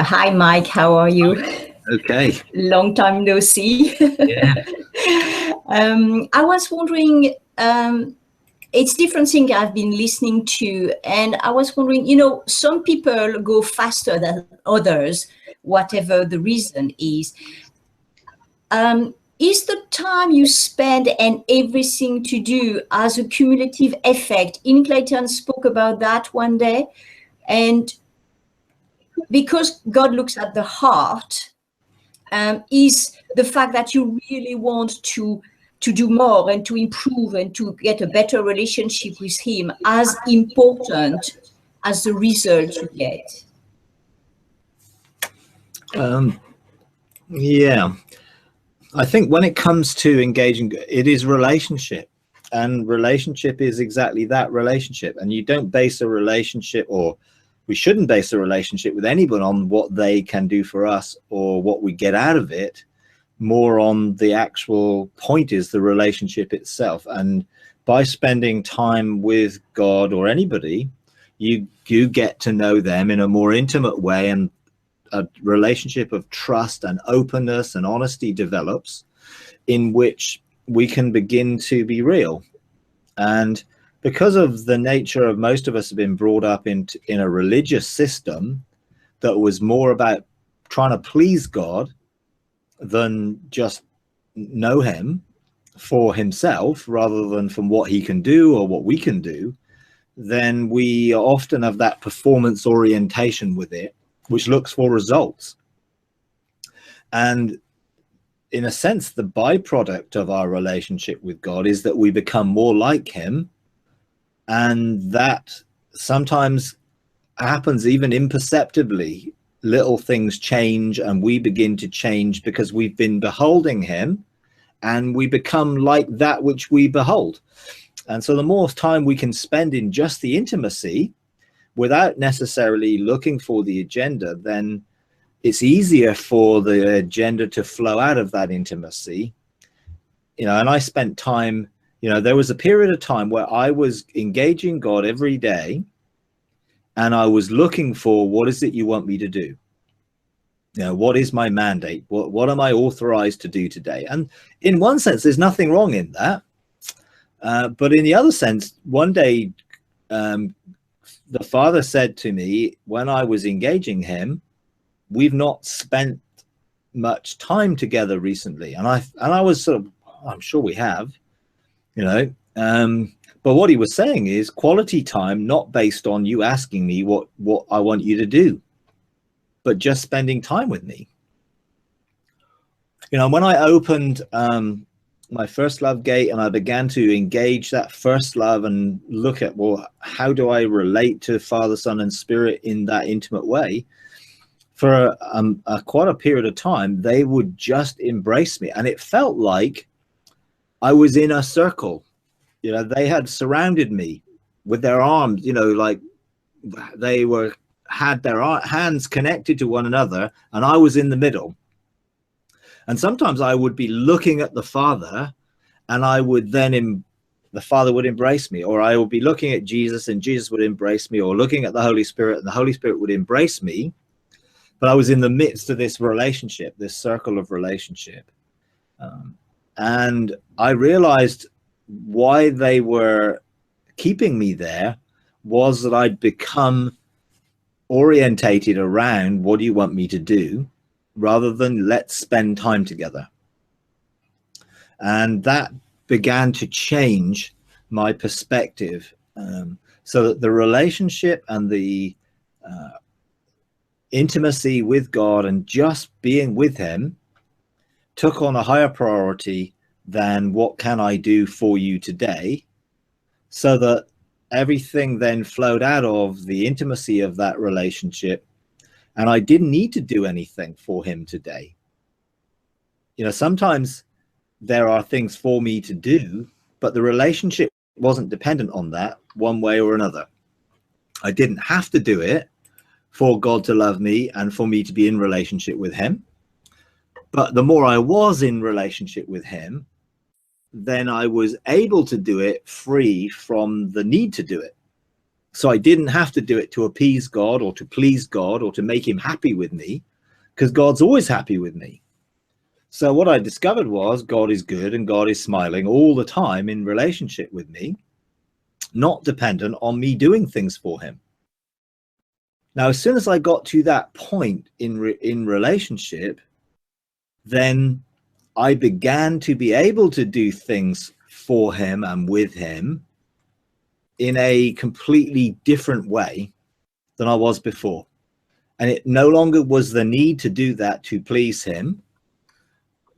Hi, Mike. How are you? Okay. Long time no see. Yeah. I was wondering, it's different thing I've been listening to, and I was wondering, some people go faster than others, whatever the reason is. Is the time you spend and everything to do as a cumulative effect? In Clayton spoke about that one day, and because God looks at the heart, is the fact that you really want to do more and to improve and to get a better relationship with him as important as the result you get? Yeah. I think when it comes to engaging, it is relationship. And relationship is exactly that, relationship. And you don't base a relationship, or we shouldn't base a relationship with anyone on what they can do for us or what we get out of it. More on the actual point is the relationship itself. And by spending time with God or anybody, you get to know them in a more intimate way, and a relationship of trust and openness and honesty develops, in which we can begin to be real. And because of the nature of most of us have been brought up in a religious system that was more about trying to please God than just know him for himself rather than from what he can do or what we can do, then we often have that performance orientation with it, which looks for results. And in a sense, the byproduct of our relationship with God is that we become more like him. And that sometimes happens even imperceptibly. Little things change and we begin to change because we've been beholding him, and we become like that which we behold. And so the more time we can spend in just the intimacy without necessarily looking for the agenda, then it's easier for the agenda to flow out of that intimacy. And I spent time, there was a period of time where I was engaging God every day, and I was looking for, what is it you want me to do? What is my mandate? What am I authorized to do today? And in one sense, there's nothing wrong in that. But in the other sense, one day, the Father said to me, when I was engaging him, we've not spent much time together recently. And I was sort of, I'm sure we have, but what he was saying is quality time, not based on you asking me what I want you to do, but just spending time with me. When I opened my first love gate and I began to engage that first love and look at, well, how do I relate to Father, Son, and Spirit in that intimate way? For quite a period of time, they would just embrace me. And it felt like I was in a circle. They had surrounded me with their arms, like they had their hands connected to one another, and I was in the middle. And sometimes I would be looking at the Father, and I would then, the Father would embrace me, or I would be looking at Jesus and Jesus would embrace me, or looking at the Holy Spirit and the Holy Spirit would embrace me. But I was in the midst of this relationship, this circle of relationship. And I realized why they were keeping me there was that I'd become orientated around, what do you want me to do, rather than let's spend time together. And that began to change my perspective, so that the relationship and the intimacy with God and just being with him took on a higher priority than what can I do for you today, so that everything then flowed out of the intimacy of that relationship, and I didn't need to do anything for him today. Sometimes there are things for me to do, but the relationship wasn't dependent on that one way or another. I didn't have to do it for God to love me and for me to be in relationship with him. But the more I was in relationship with him, then I was able to do it free from the need to do it. So I didn't have to do it to appease God or to please God or to make him happy with me, because God's always happy with me. So what I discovered was God is good and God is smiling all the time in relationship with me, not dependent on me doing things for him. Now, as soon as I got to that point in relationship, then I began to be able to do things for him and with him in a completely different way than I was before. And it no longer was the need to do that to please him,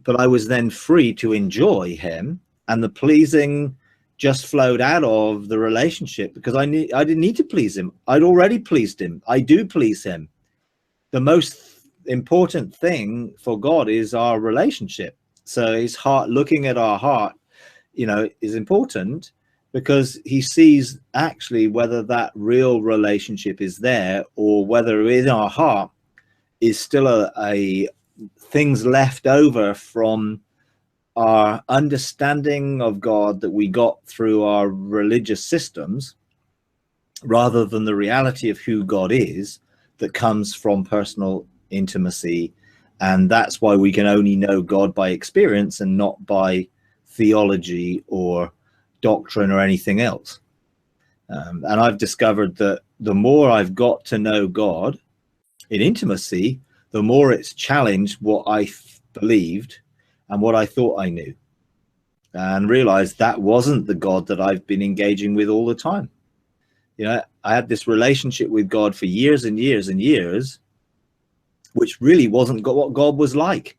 but I was then free to enjoy him, and the pleasing just flowed out of the relationship because I didn't need to please him. I'd already pleased him. I do please him. The most important thing for God is our relationship. So his heart, looking at our heart, you know, is important, because he sees actually whether that real relationship is there, or whether in our heart is still a things left over from our understanding of God that we got through our religious systems, rather than the reality of who God is that comes from personal intimacy. And that's why we can only know God by experience and not by theology or doctrine or anything else. And I've discovered that the more I've got to know God in intimacy, the more it's challenged what I believed and what I thought I knew, and realized that wasn't the God that I've been engaging with all the time. You know, I had this relationship with God for years and years and years, which really wasn't what God was like.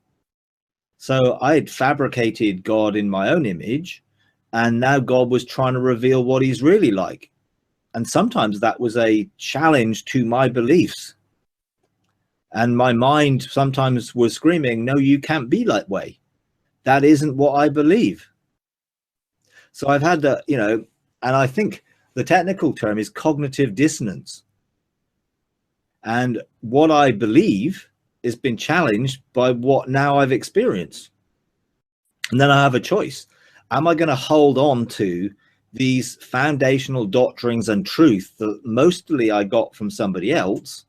So I had fabricated God in my own image, and now God was trying to reveal what he's really like. And sometimes that was a challenge to my beliefs. And my mind sometimes was screaming, no, you can't be that way. That isn't what I believe. So I've had that, you know, and I think the technical term is cognitive dissonance. And what I believe has been challenged by what now I've experienced. And then I have a choice. Am I going to hold on to these foundational doctrines and truth that mostly I got from somebody else,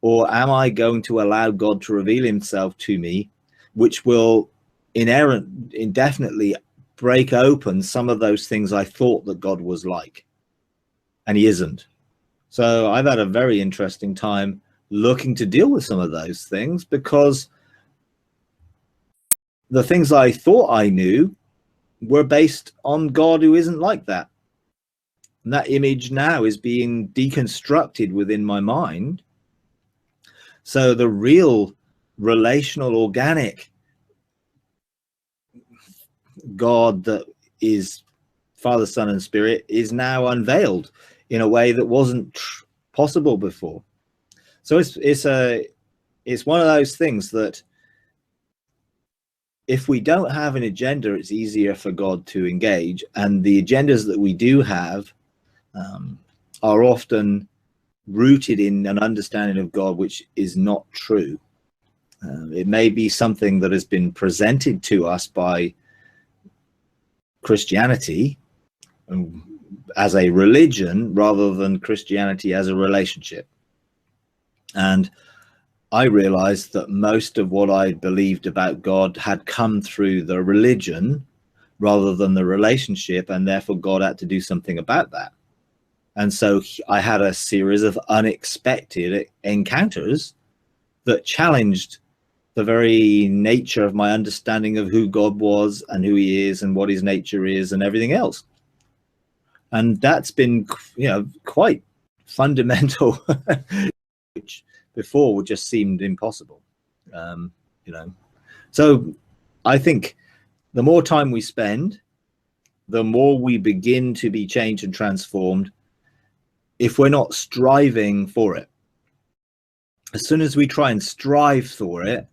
or am I going to allow God to reveal himself to me, which will indefinitely break open some of those things I thought that God was like, and he isn't. So I've had a very interesting time looking to deal with some of those things, because the things I thought I knew were based on God who isn't like that. And that image now is being deconstructed within my mind. So the real relational, organic God that is Father, Son, and Spirit is now unveiled in a way that wasn't possible before. So it's one of those things that if we don't have an agenda, it's easier for God to engage. And the agendas that we do have are often rooted in an understanding of God which is not true. It may be something that has been presented to us by Christianity as a religion rather than Christianity as a relationship. And I realized that most of what I believed about God had come through the religion rather than the relationship, and therefore God had to do something about that. And so I had a series of unexpected encounters that challenged the very nature of my understanding of who God was and who he is and what his nature is and everything else. And that's been, you know, quite fundamental, which before would just seemed impossible, you know. So I think the more time we spend, the more we begin to be changed and transformed if we're not striving for it. As soon as we try and strive for it,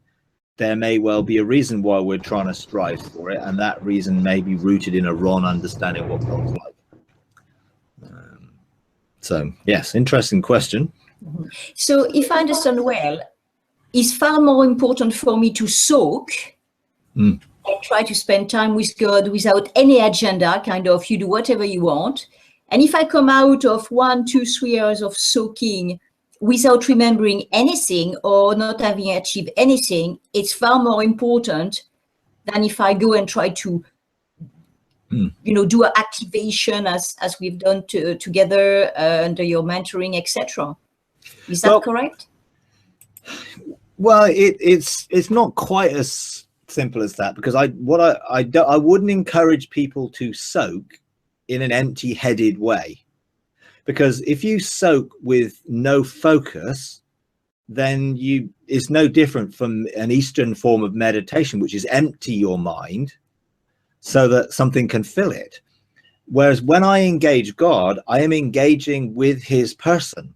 there may well be a reason why we're trying to strive for it, and that reason may be rooted in a wrong understanding of what God's like. So yes, interesting question. So if I understand well, it's far more important for me to soak and try to spend time with God without any agenda, kind of you do whatever you want, And if I come out of 1, 2, 3 years of soaking without remembering anything or not having achieved anything, it's far more important than if I go and try to, do an activation as we've done together under your mentoring, etc. Is that correct? Well, it's not quite as simple as that, because I wouldn't encourage people to soak in an empty-headed way, because if you soak with no focus, then it's no different from an Eastern form of meditation, which is empty your mind so that something can fill it. Whereas when I engage God, I am engaging with his person.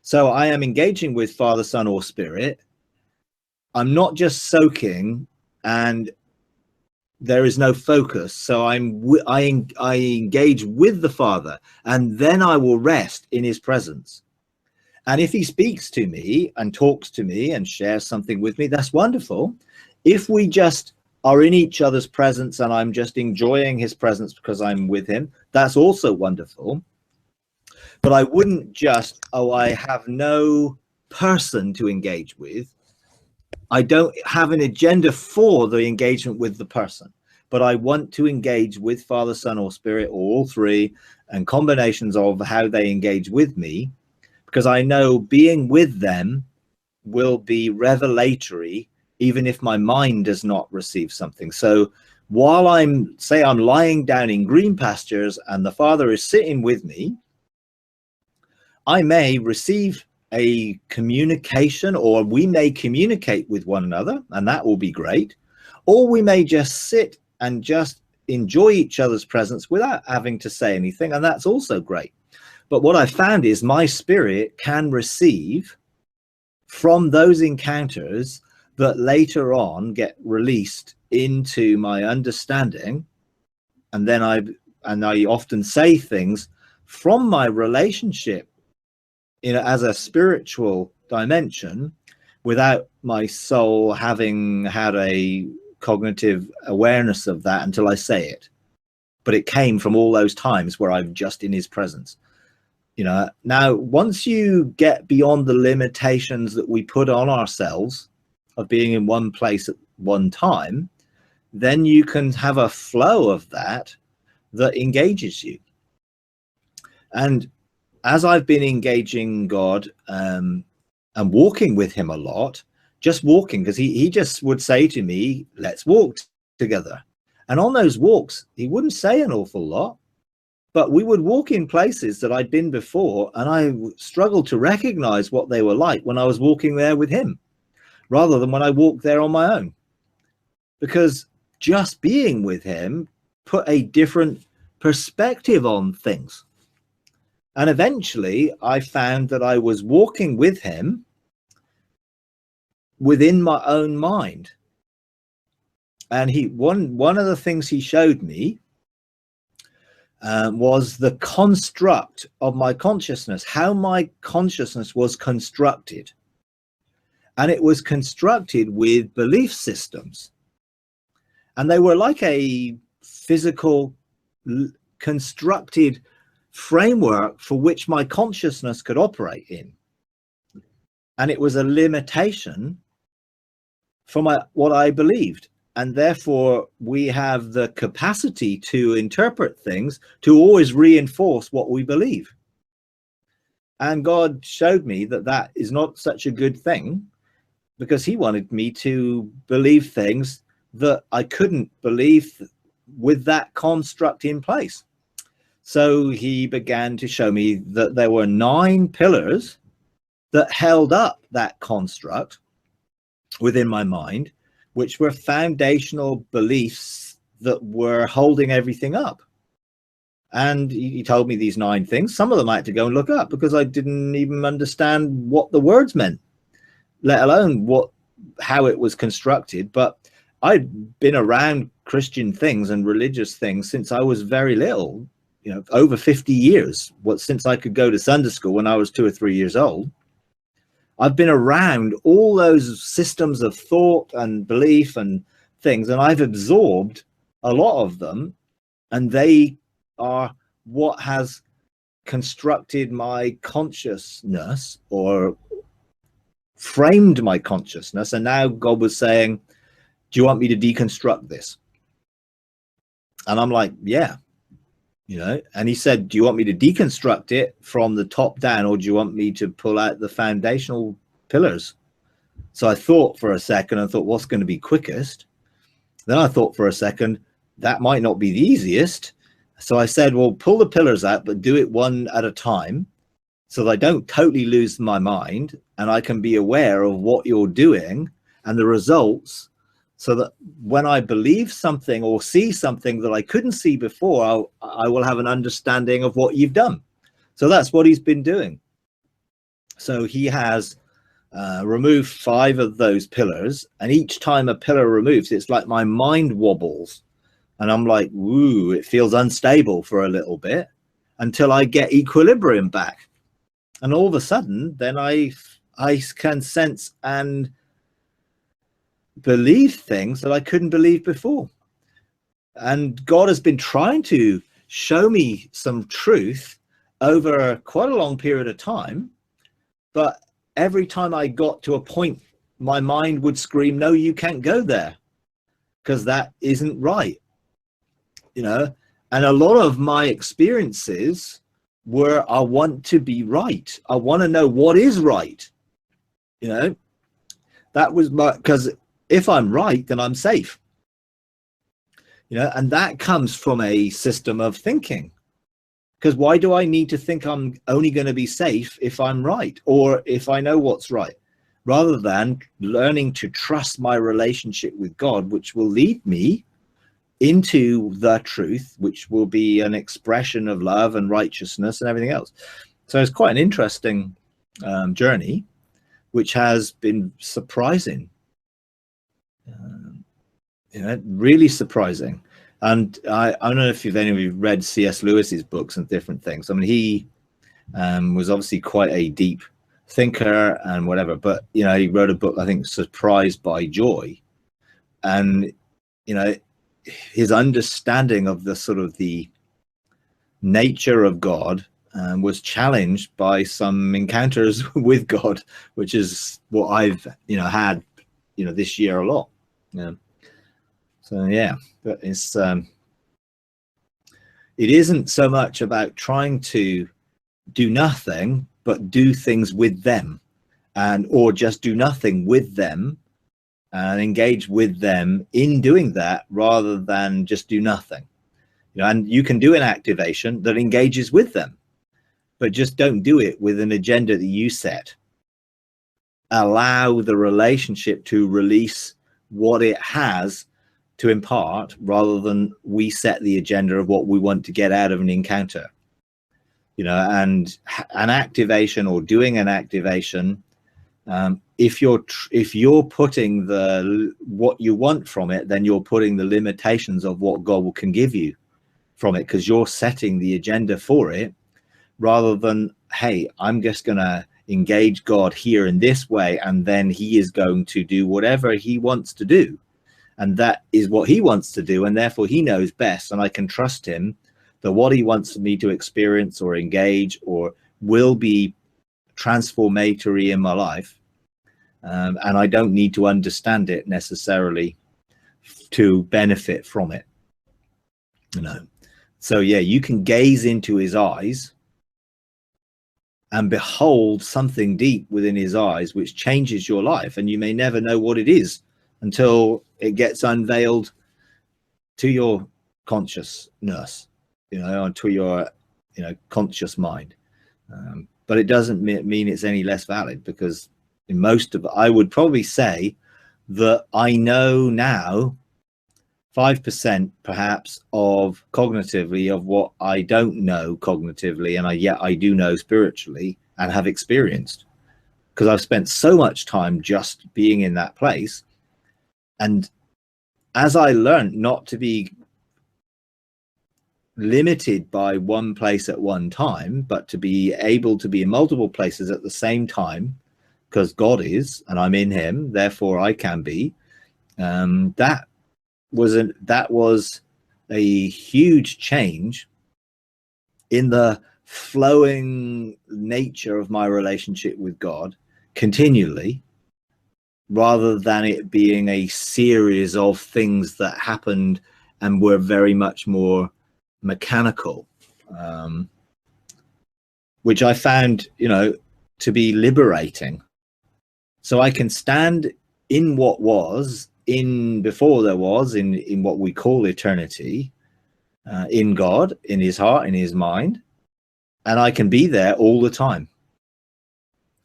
So I am engaging with Father, Son, or Spirit. I'm not just soaking and there is no focus. So I engage with the Father, and then I will rest in his presence. And if he speaks to me and talks to me and shares something with me, that's wonderful. If we just are in each other's presence and I'm just enjoying his presence because I'm with him, that's also wonderful. But I wouldn't just, I have no person to engage with. I don't have an agenda for the engagement with the person, but I want to engage with Father, Son, or Spirit, or all three, and combinations of how they engage with me, because I know being with them will be revelatory, even if my mind does not receive something. So while I'm lying down in green pastures and the Father is sitting with me, I may receive a communication, or we may communicate with one another, and that will be great. Or we may just sit and just enjoy each other's presence without having to say anything, and that's also great. But what I found is my spirit can receive from those encounters that later on get released into my understanding, and then I often say things from my relationship as a spiritual dimension, without my soul having had a cognitive awareness of that until I say it. But it came from all those times where I'm just in his presence. Now, once you get beyond the limitations that we put on ourselves of being in one place at one time, then you can have a flow of that engages you. And as I've been engaging God and walking with him a lot, just walking, because he just would say to me, let's walk together. And on those walks, he wouldn't say an awful lot, but we would walk in places that I'd been before, and I struggled to recognize what they were like when I was walking there with him, rather than when I walked there on my own. Because just being with him put a different perspective on things. And eventually I found that I was walking with him within my own mind. And one of the things he showed me was the construct of my consciousness, how my consciousness was constructed. And it was constructed with belief systems. And they were like a physical constructed framework for which my consciousness could operate in. And it was a limitation for what I believed. And therefore, we have the capacity to interpret things to always reinforce what we believe. And God showed me that that is not such a good thing, because he wanted me to believe things that I couldn't believe with that construct in place. So he began to show me that there were 9 pillars that held up that construct within my mind, which were foundational beliefs that were holding everything up. And he told me these 9 things. Some of them I had to go and look up, because I didn't even understand what the words meant, let alone how it was constructed. But I'd been around Christian things and religious things since I was very little, over 50 years, since I could go to Sunday school when I was 2 or 3 years old. I've been around all those systems of thought and belief and things, and I've absorbed a lot of them, and they are what has constructed my consciousness or framed my consciousness. And now God was saying, do you want me to deconstruct this? And I'm like, yeah, you know. And he said, do you want me to deconstruct it from the top down, or do you want me to pull out the foundational pillars? So I thought for a second, I thought, what's going to be quickest? Then I thought for a second, that might not be the easiest. So I said, well, pull the pillars out, but do it one at a time, so that I don't totally lose my mind and I can be aware of what you're doing and the results, so that when I believe something or see something that I couldn't see before, I will have an understanding of what you've done. So that's what he's been doing. So he has removed 5 of those pillars, and each time a pillar removes, it's like my mind wobbles. And I'm like, woo, it feels unstable for a little bit until I get equilibrium back. And all of a sudden, then I can sense and believe things that I couldn't believe before. And God has been trying to show me some truth over quite a long period of time. But every time I got to a point, my mind would scream, no, you can't go there, because that isn't right. You know, and a lot of my experiences were, I want to be right. I want to know what is right. You know, that was my, because if I'm right, then I'm safe. You know, and that comes from a system of thinking. Because why do I need to think I'm only going to be safe if I'm right, or if I know what's right, rather than learning to trust my relationship with God, which will lead me into the truth, which will be an expression of love and righteousness and everything else. So it's quite an interesting journey, which has been surprising, you know, really surprising. And I don't know if any of you read C.S. Lewis's books and different things. I mean, he was obviously quite a deep thinker and whatever, but, you know, he wrote a book, I think, Surprised by Joy. And, you know, his understanding of the sort of the nature of God was challenged by some encounters with God, which is what I've, you know, had, you know, this year a lot. Yeah. So yeah, but it's it isn't so much about trying to do nothing, but do things with them, and or just do nothing with them and engage with them in doing that, rather than just do nothing. You know, and you can do an activation that engages with them, but just don't do it with an agenda that you set. Allow the relationship to release what it has to impart, rather than we set the agenda of what we want to get out of an encounter. You know, and an activation or doing an activation, if you're putting what you want from it, then you're putting the limitations of what God can give you from it, because you're setting the agenda for it, rather than, hey, I'm just going to engage God here in this way, and then he is going to do whatever he wants to do. And that is what he wants to do, and therefore he knows best, and I can trust him that what he wants me to experience or engage or will be transformatory in my life. And I don't need to understand it necessarily to benefit from it. You know, so yeah, you can gaze into his eyes and behold something deep within his eyes, which changes your life, and you may never know what it is until it gets unveiled to your consciousness, you know, to your, you know, conscious mind. But it doesn't mean it's any less valid, because in most of it, I would probably say that I know now 5% perhaps of cognitively of what I don't know cognitively, and yet I do know spiritually and have experienced, because I've spent so much time just being in that place. And as I learned not to be limited by one place at one time, but to be able to be in multiple places at the same time, because God is, and I'm in him, therefore I can be, that was a huge change in the flowing nature of my relationship with God continually, rather than it being a series of things that happened and were very much more mechanical, which I found, to be liberating. So I can stand in what was, in before there was, in what we call eternity, in God, in his heart, in his mind, and I can be there all the time.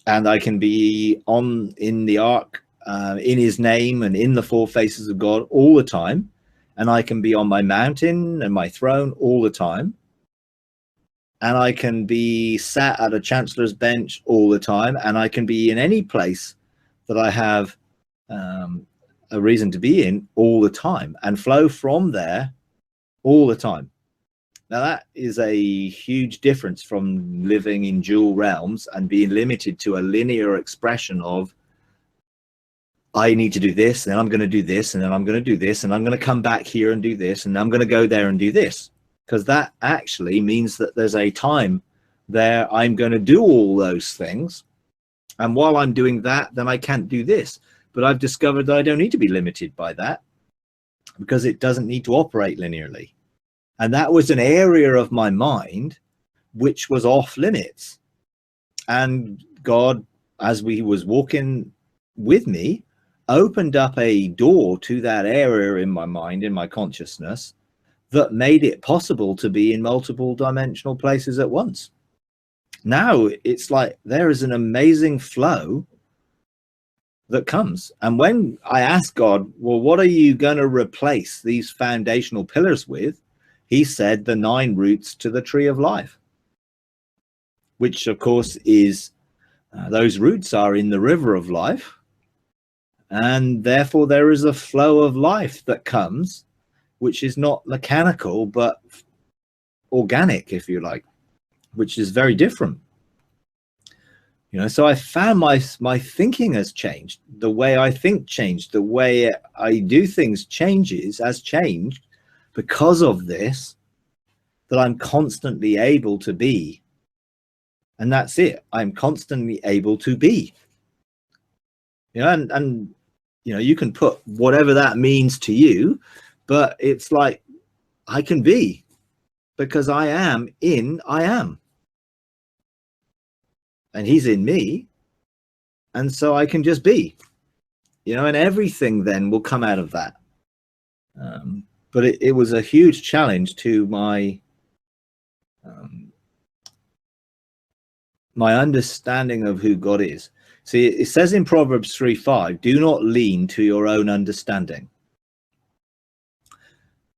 And I can be in the ark, in his name and in the four faces of God all the time. And I can be on my mountain and my throne all the time. And I can be sat at a chancellor's bench all the time. And I can be in any place that I have a reason to be in all the time and flow from there all the time. Now, that is a huge difference from living in dual realms and being limited to a linear expression of, I need to do this, and then I'm going to do this, and then I'm going to do this, and I'm going to come back here and do this, and I'm going to go there and do this. Because that actually means that there's a time there I'm going to do all those things. And while I'm doing that, then I can't do this. But I've discovered that I don't need to be limited by that, because it doesn't need to operate linearly. And that was an area of my mind which was off limits. And God, as we was walking with me, opened up a door to that area in my mind, in my consciousness, that made it possible to be in multiple dimensional places at once. Now it's like there is an amazing flow that comes. And when I asked God, well, what are you going to replace these foundational pillars with? He said the 9 roots to the tree of life, which of course is, those roots are in the river of life. And therefore there is a flow of life that comes, which is not mechanical, but organic, if you like, which is very different. So I found my thinking has changed. The way I think changed. The way I do things has changed because of this, that I'm constantly able to be. And that's it. I'm constantly able to be. And you can put whatever that means to you, but it's like I can be, because I am. And he's in me. And so I can just be, and everything then will come out of that. But it was a huge challenge to my understanding of who God is. See, it says in Proverbs 3:5, do not lean to your own understanding.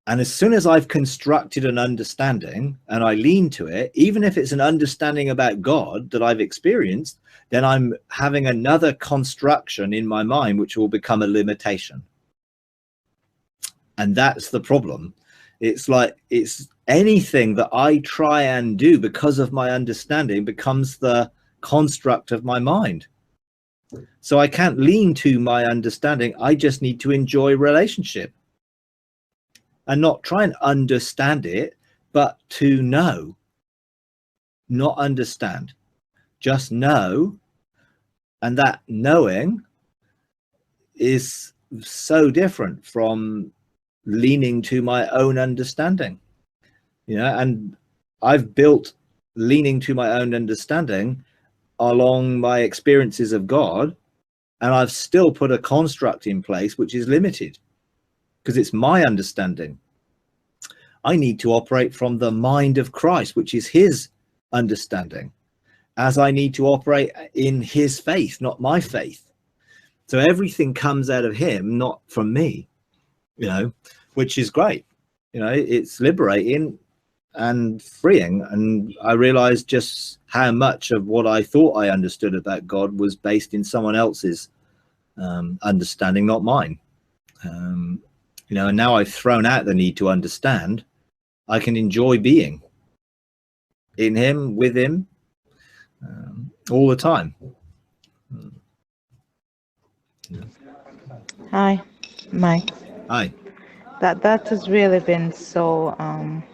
And as soon as I've constructed an understanding and I lean to it, even if it's an understanding about God that I've experienced, then I'm having another construction in my mind, which will become a limitation. And that's the problem. It's like it's anything that I try and do because of my understanding becomes the construct of my mind. So I can't lean to my understanding. I just need to enjoy relationship and not try and understand it, but to know, not understand, just know. And that knowing is so different from leaning to my own understanding, and I've built leaning to my own understanding along my experiences of God, and I've still put a construct in place which is limited because it's my understanding. I need to operate from the mind of Christ, which is his understanding, as I need to operate in his faith, not my faith. So everything comes out of him, not from me, which is great. It's liberating and freeing. And I realized just how much of what I thought I understood about God was based in someone else's understanding, not mine. And now I've thrown out the need to understand. I can enjoy being in him, with him, all the time. Hi, Mike. Hi. That has really been so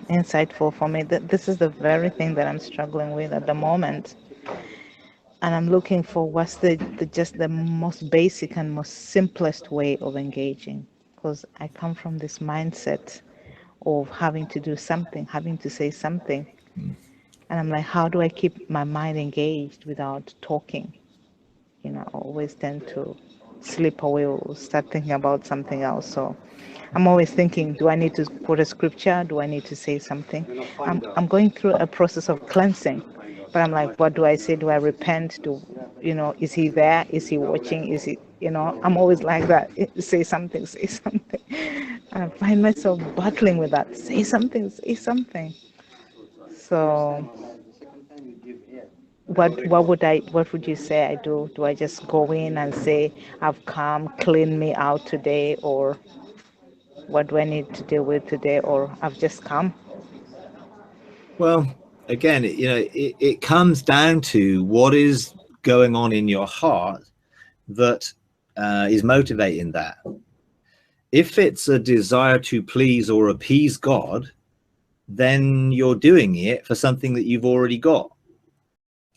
insightful for me. This is the very thing that I'm struggling with at the moment, and I'm looking for what's the just the most basic and most simplest way of engaging. Because I come from this mindset of having to do something, having to say something, and I'm like, how do I keep my mind engaged without talking? You know, I always tend to slip away or start thinking about something else. So I'm always thinking, do I need to quote a scripture? Do I need to say something? I'm going through a process of cleansing, but I'm like, what do I say? Do I repent? Is he there? Is he watching? Is he, I'm always like that. Say something, say something. And I find myself battling with that. Say something, say something. So what would you say I do? Do I just go in and say, I've come, clean me out today, or what do I need to deal with today, or I've just come? Well, again, it comes down to what is going on in your heart that is motivating that. If it's a desire to please or appease God, then you're doing it for something that you've already got.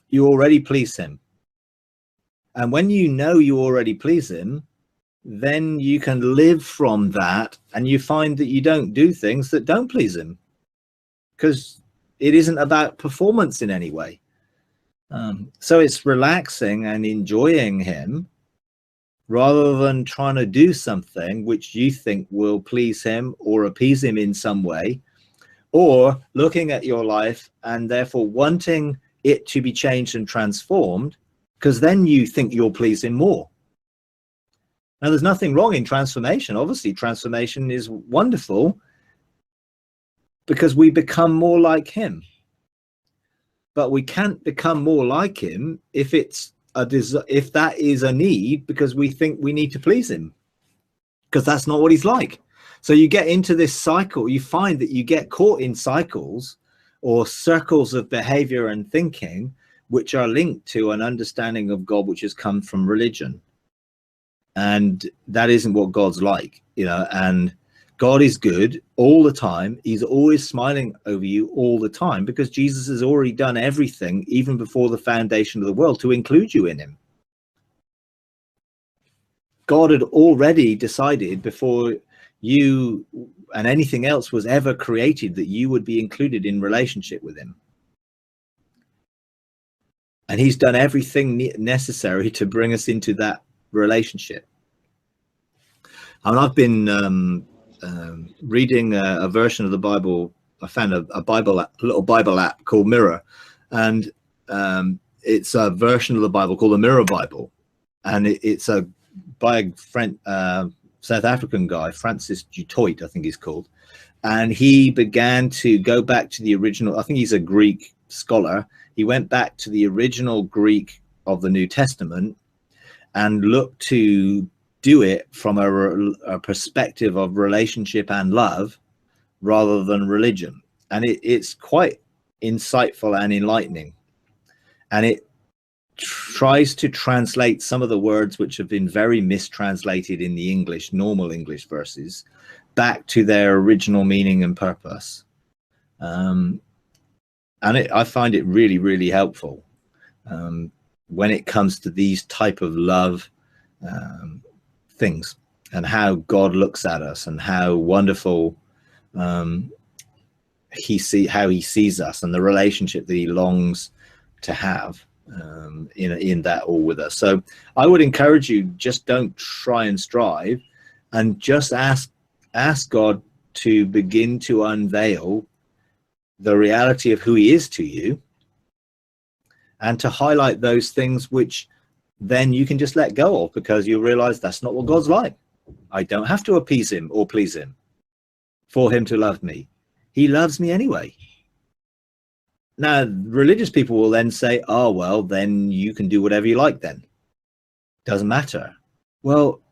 You already please him. And when you know you already please him, then you can live from that, and you find that you don't do things that don't please him, because it isn't about performance in any way. So it's relaxing and enjoying him rather than trying to do something which you think will please him or appease him in some way, or looking at your life and therefore wanting it to be changed and transformed, because then you think you'll please him more. Now, there's nothing wrong in transformation. Obviously, transformation is wonderful because we become more like him. But we can't become more like him if if that is a need because we think we need to please him, because that's not what he's like. So you get into this cycle. You find that you get caught in cycles or circles of behavior and thinking which are linked to an understanding of God which has come from religion. And that isn't what God's like, and God is good all the time. He's always smiling over you all the time, because Jesus has already done everything, even before the foundation of the world, to include you in him. God had already decided before you and anything else was ever created that you would be included in relationship with him. And he's done everything necessary to bring us into that relationship. And I've been reading a version of the Bible. I found a little Bible app called Mirror, and it's a version of the Bible called the Mirror Bible, and it's by a South African guy, Francis Dutoit, I think he's called, and he began to go back to the original. I think he's a Greek scholar. He went back to the original Greek of the New Testament and looked to do it from a perspective of relationship and love rather than religion. And it's quite insightful and enlightening. And it tries to translate some of the words which have been very mistranslated in the English, normal English verses, back to their original meaning and purpose. I find it really, really helpful when it comes to these type of love things, and how God looks at us, and how wonderful he sees us, and the relationship that he longs to have in that all with us. So I would encourage you, just don't try and strive, and just ask God to begin to unveil the reality of who he is to you, and to highlight those things which then you can just let go of, because you realize that's not what God's like. I don't have to appease him or please him for him to love me. He loves me anyway. Now, religious people will then say, oh, well, then you can do whatever you like then. Doesn't matter. Well,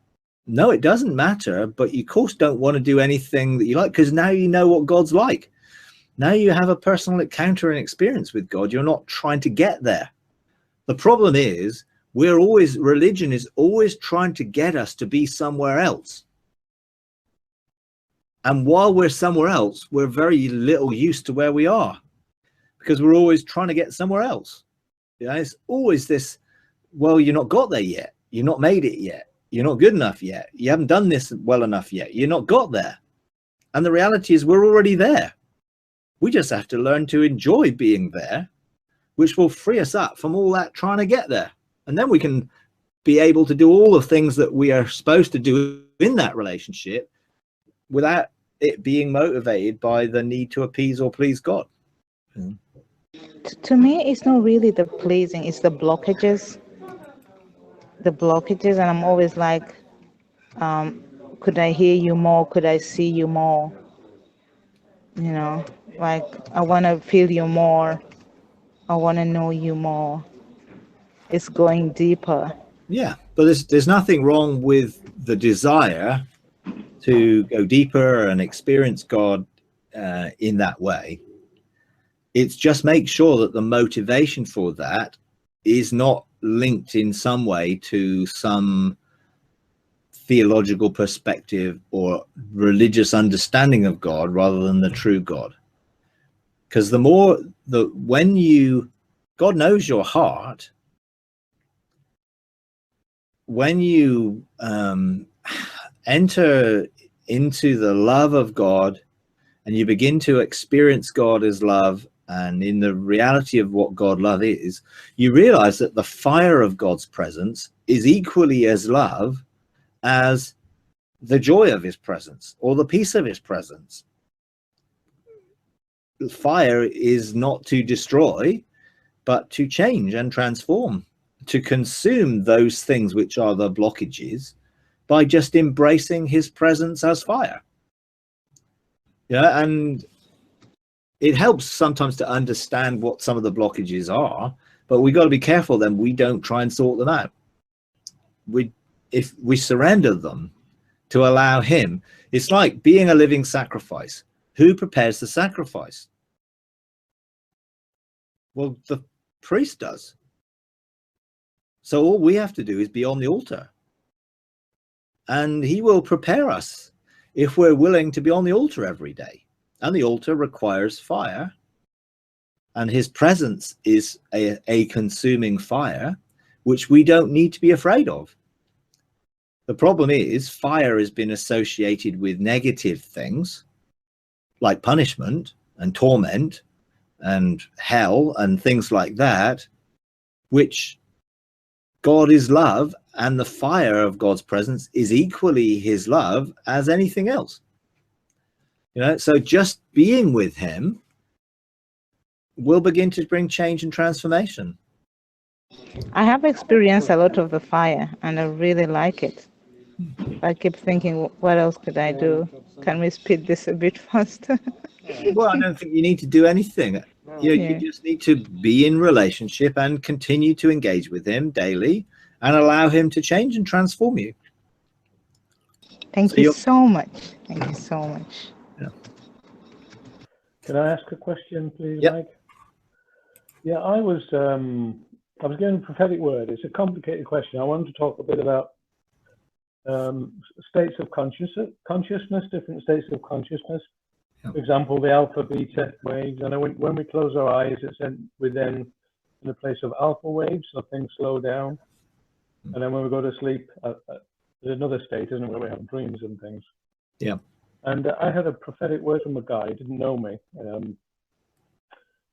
no, it doesn't matter, but you, of course, don't want to do anything that you like, because now you know what God's like. Now you have a personal encounter and experience with God. You're not trying to get there. The problem is, religion is always trying to get us to be somewhere else. And while we're somewhere else, we're very little used to where we are, because we're always trying to get somewhere else. Yeah, it's always this, well, you're not got there yet. You're not made it yet. You're not good enough yet. You haven't done this well enough yet. You're not got there. And the reality is we're already there. We just have to learn to enjoy being there, which will free us up from all that trying to get there. And then we can be able to do all the things that we are supposed to do in that relationship without it being motivated by the need to appease or please God. To me, it's not really the pleasing, it's the blockages. The blockages, and I'm always like, could I hear you more? Could I see you more? You know, like I want to feel you more. I want to know you more. It's going deeper. Yeah, but there's nothing wrong with the desire to go deeper and experience God in that way. It's just make sure that the motivation for that is not linked in some way to some theological perspective or religious understanding of God rather than the true God. Because God knows your heart. When you enter into the love of God and you begin to experience God as love, and in the reality of what God love is, you realize that the fire of God's presence is equally as love as the joy of his presence or the peace of his presence. The fire is not to destroy, but to change and transform, to consume those things which are the blockages by just embracing his presence as fire. Yeah, and it helps sometimes to understand what some of the blockages are, but we got to be careful then we don't try and sort them out. If we surrender them to allow him, it's like being a living sacrifice. Who prepares the sacrifice? Well, the priest does. So all we have to do is be on the altar, and he will prepare us if we're willing to be on the altar every day. And the altar requires fire, and his presence is a consuming fire, which we don't need to be afraid of. The problem is fire has been associated with negative things like punishment and torment and hell and things like that, which God is love, and the fire of God's presence is equally his love as anything else. You know, so just being with him will begin to bring change and transformation. I have experienced a lot of the fire, and I really like it. I keep thinking, what else could I do? Can we speed this a bit faster? Well, I don't think you need to do anything. You just need to be in relationship and continue to engage with him daily and allow him to change and transform you. Thank you so much. Thank you so much. Yeah. Can I ask a question, please, Yep. Mike? Yeah, I was given a prophetic word. It's a complicated question. I wanted to talk a bit about states of consciousness, different states of consciousness. For example, the alpha, beta waves. I know when we close our eyes, we're then in a place of alpha waves, so things slow down. And then when we go to sleep, there's another state, isn't it, where we have dreams and things. Yeah. And I had a prophetic word from a guy, didn't know me.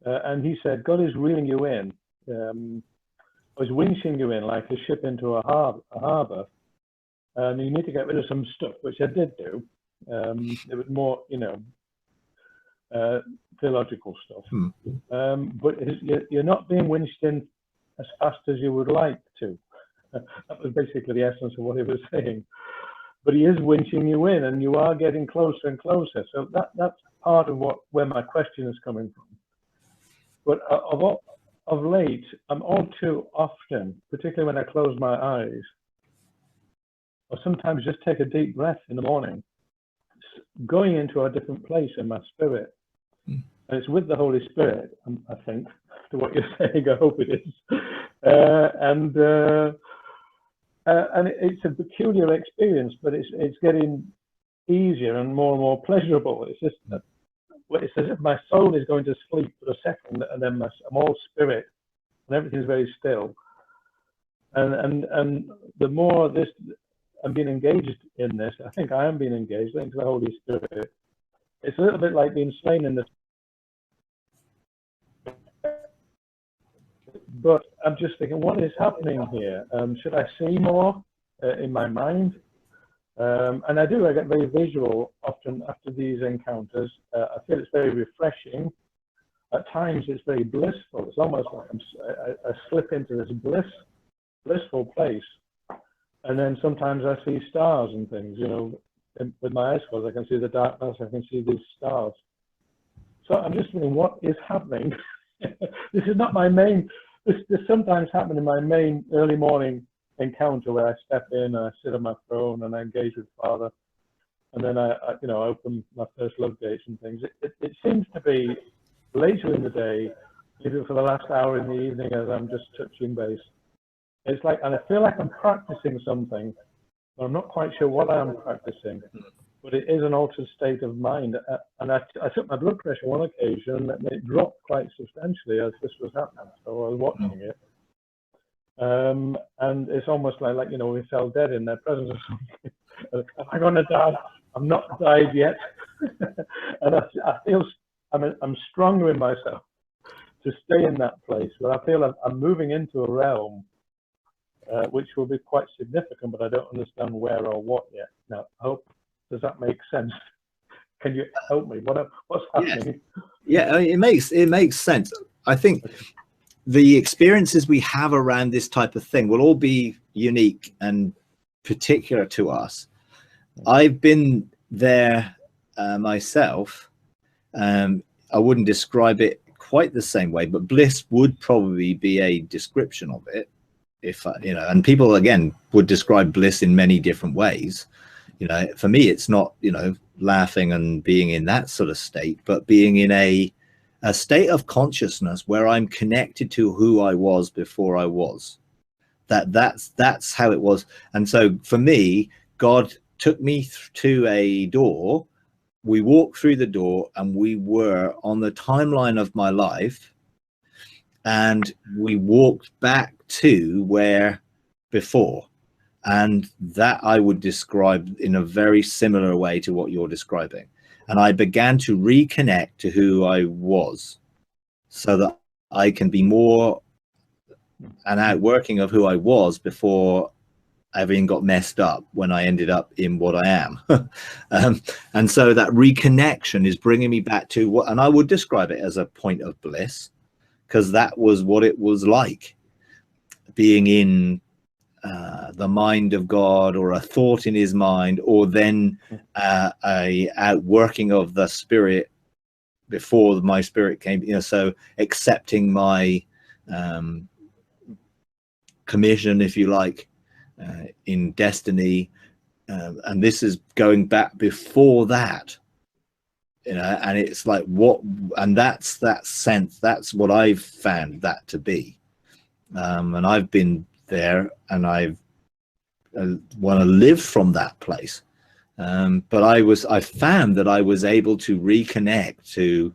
And he said, God is reeling you in. I was winching you in like a ship into a harbor. And you need to get rid of some stuff, which I did do. It was more, theological stuff. But you're not being winched in as fast as you would like to. That was basically the essence of what he was saying. But he is winching you in, and you are getting closer and closer. So that's part of where my question is coming from. But of late, I'm all too often, particularly when I close my eyes, or sometimes just take a deep breath in the morning, going into a different place in my spirit. And it's with the Holy Spirit, I think, to what you're saying. I hope it is. And it's a peculiar experience, but it's getting easier and more pleasurable. It's just that it's as if my soul is going to sleep for a second, and then I'm all spirit, and everything's very still. And the more this I'm being engaged in this, I think I am being engaged into the Holy Spirit. It's a little bit like being slain in the. But I'm just thinking, what is happening here? Should I see more in my mind? And I do. I get very visual often after these encounters. I feel it's very refreshing. At times, it's very blissful. It's almost like I slip into this blissful place. And then sometimes I see stars and things. You know, with my eyes closed, I can see the darkness. I can see these stars. So I'm just thinking, what is happening? This is not my main. This sometimes happens in my main early morning encounter where I step in and I sit on my throne and I engage with Father, and then I open my first love gates and things. It seems to be later in the day, even for the last hour in the evening as I'm just touching base. It's like, and I feel like I'm practicing something, but I'm not quite sure what I'm practicing. But it is an altered state of mind. And I took my blood pressure on one occasion, and it dropped quite substantially as this was happening. So I was watching it. And it's almost like we fell dead in their presence or something. Am I going to die? I'm not died yet. And I feel I'm stronger in myself to stay in that place. But I feel I'm moving into a realm which will be quite significant, but I don't understand where or what yet. Now, I hope. Does that make sense? Can you help me? What's happening? Yeah, it makes sense. I think the experiences we have around this type of thing will all be unique and particular to us. I've been there myself. I wouldn't describe it quite the same way, but bliss would probably be a description of it. If and people again would describe bliss in many different ways. For me, it's not, laughing and being in that sort of state, but being in a state of consciousness where I'm connected to who I was before I was. That's how it was. And so for me, God took me to a door. We walked through the door and we were on the timeline of my life. And we walked back to where before. And that I would describe in a very similar way to what you're describing. And I began to reconnect to who I was so that I can be more an outworking of who I was before everything got messed up when I ended up in what I am. And so that reconnection is bringing me back to what, and I would describe it as a point of bliss, because that was what it was like, being in the mind of God, or a thought in his mind, or then a outworking of the spirit before my spirit came, so accepting my commission, if you like, in destiny, and this is going back before that, and it's like and that's that sense, that's what I've found that to be, and I've been there, and I want to live from that place, but I found that I was able to reconnect to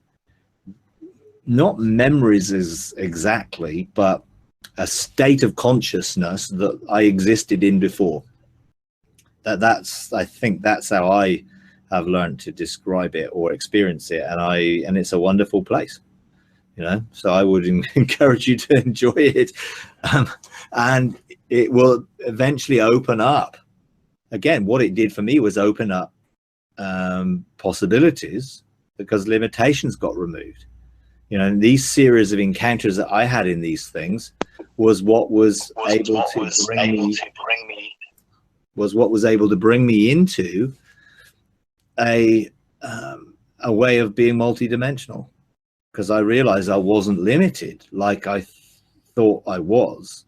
not memories exactly, but a state of consciousness that I existed in before. I think that's how I have learned to describe it or experience it, and it's a wonderful place. So I would encourage you to enjoy it, and it will eventually open up. Again, what it did for me was open up possibilities, because limitations got removed. And these series of encounters that I had in these things was what was able to bring me into a way of being multidimensional. Because I realized I wasn't limited like I thought I was,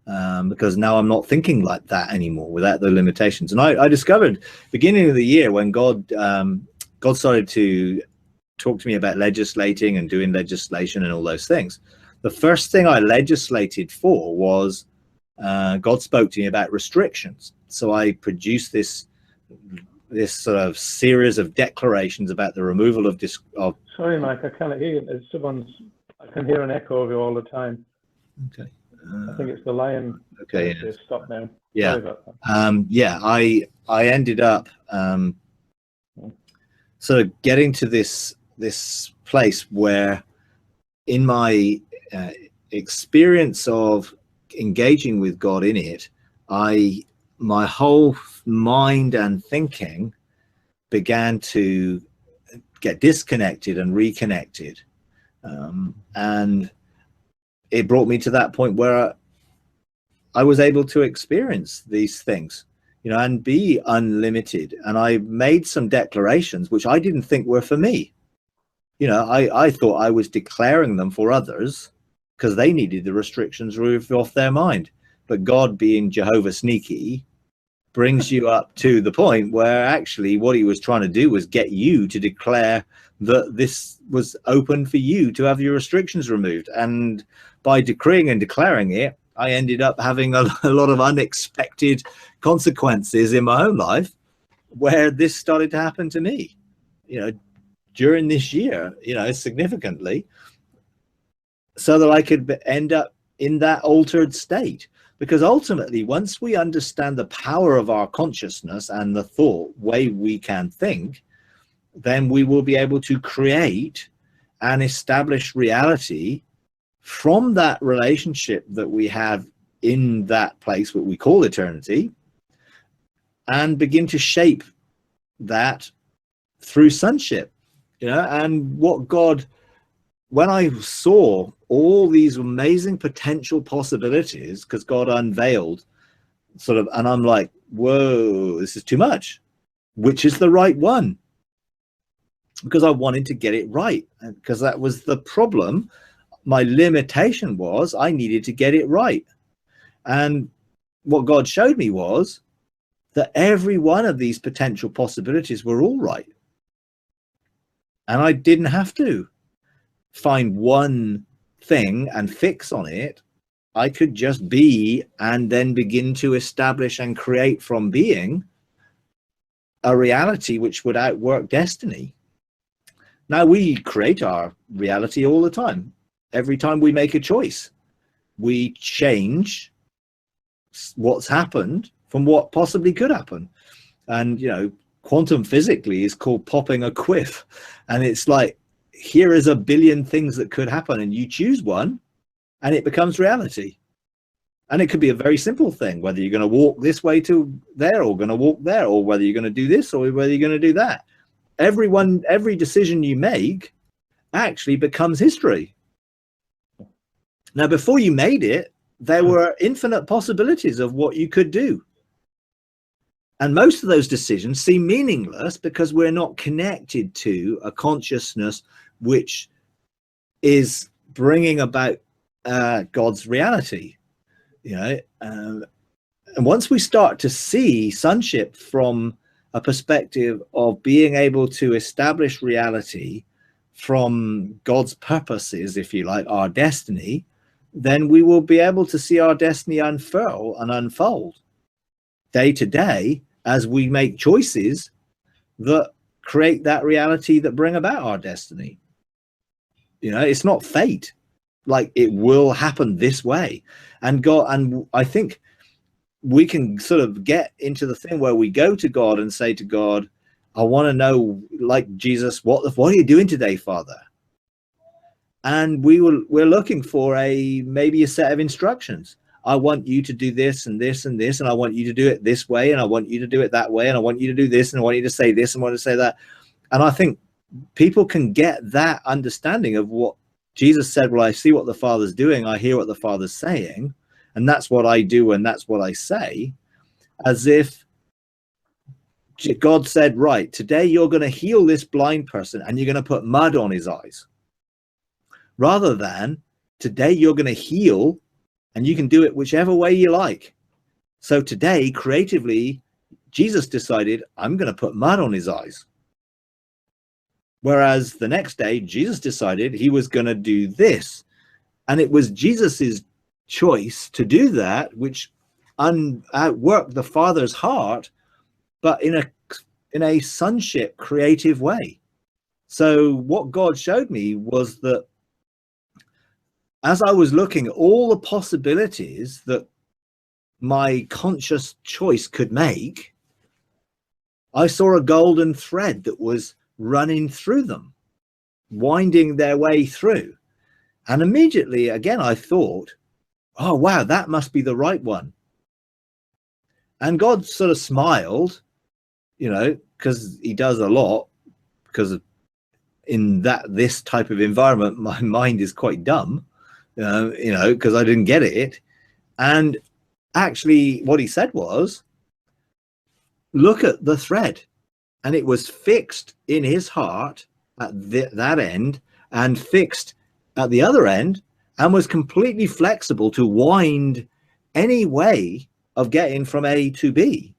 because now I'm not thinking like that anymore without the limitations. And I discovered beginning of the year, when God started to talk to me about legislating and doing legislation and all those things, the first thing I legislated for was God spoke to me about restrictions. So I produced this this sort of series of declarations about the removal of Sorry, Mike, I can't hear you. I can hear an echo of you all the time. Okay. I think it's the lion. Okay. Yeah. Stop now. Yeah. Sorry about that. Yeah. I ended up sort of getting to this place where, in my experience of engaging with God in it, my whole mind and thinking began to get disconnected and reconnected, and it brought me to that point where I was able to experience these things, you know, and be unlimited. And I made some declarations which I didn't think were for me. You know, I thought I was declaring them for others because they needed the restrictions removed off their mind. But God, being Jehovah Sneaky, brings you up to the point where actually what he was trying to do was get you to declare that this was open for you to have your restrictions removed. And by decreeing and declaring it, I ended up having a lot of unexpected consequences in my own life where this started to happen to me, you know, during this year, you know, significantly, so that I could end up in that altered state. Because ultimately, once we understand the power of our consciousness and the thought way we can think, then we will be able to create and establish reality from that relationship that we have in that place, what we call eternity, and begin to shape that through sonship, you know. And what God, when I saw all these amazing potential possibilities, because God unveiled sort of, and I'm like, whoa, this is too much. Which is the right one? Because I wanted to get it right, because that was the problem. My limitation was I needed to get it right. And what God showed me was that every one of these potential possibilities were all right. And I didn't have to find one thing and fix on it. I could just be, and then begin to establish and create from being a reality which would outwork destiny. Now, we create our reality all the time. Every time we make a choice, we change what's happened from what possibly could happen. And, you know, quantum physically is called popping a quiff. And it's like, here is a billion things that could happen, and you choose one and it becomes reality. And it could be a very simple thing, whether you're going to walk this way to there, or going to walk there, or whether you're going to do this, or whether you're going to do that. Every decision you make actually becomes history. Now, before you made it, there were infinite possibilities of what you could do. And most of those decisions seem meaningless because we're not connected to a consciousness which is bringing about God's reality, you know. And once we start to see sonship from a perspective of being able to establish reality from God's purposes, if you like, our destiny, then we will be able to see our destiny unfurl and unfold day to day as we make choices that create that reality that bring about our destiny. You know, it's not fate, like it will happen this way. And God, and I think we can sort of get into the thing where we go to God and say to God, I want to know, like Jesus, what are you doing today, Father? And we're looking for maybe a set of instructions. I want you to do this and this and this, and I want you to do it this way, and I want you to do it that way, and I want you to do this, and I want you to say this, and I want to say that. And I think people can get that understanding of what Jesus said, well, I see what the Father's doing, I hear what the Father's saying, and that's what I do, and that's what I say, as if God said, right, today you're going to heal this blind person, and you're going to put mud on his eyes. Rather than, today you're going to heal, and you can do it whichever way you like. So today, creatively, Jesus decided, I'm going to put mud on his eyes. Whereas the next day, Jesus decided he was going to do this. And it was Jesus's choice to do that, which outworked the Father's heart, but in in a sonship creative way. So what God showed me was that as I was looking at all the possibilities that my conscious choice could make, I saw a golden thread that was running through them, winding their way through. And immediately, again, I thought, oh, wow, that must be the right one. And God sort of smiled, you know, because he does a lot, because in this type of environment, my mind is quite dumb, you know, because I didn't get it. And actually what he said was, look at the thread. And it was fixed in his heart at that end and fixed at the other end, and was completely flexible to wind any way of getting from A to B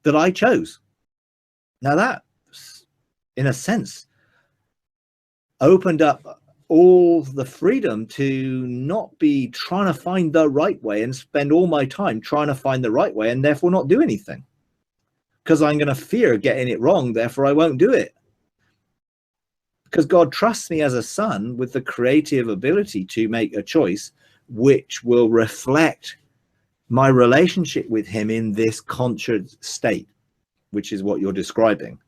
that I chose. Now that, in a sense, opened up all the freedom to not be trying to find the right way and spend all my time trying to find the right way and therefore not do anything, because I'm going to fear getting it wrong, therefore I won't do it. Because God trusts me as a son with the creative ability to make a choice which will reflect my relationship with him in this conscious state, which is what you're describing.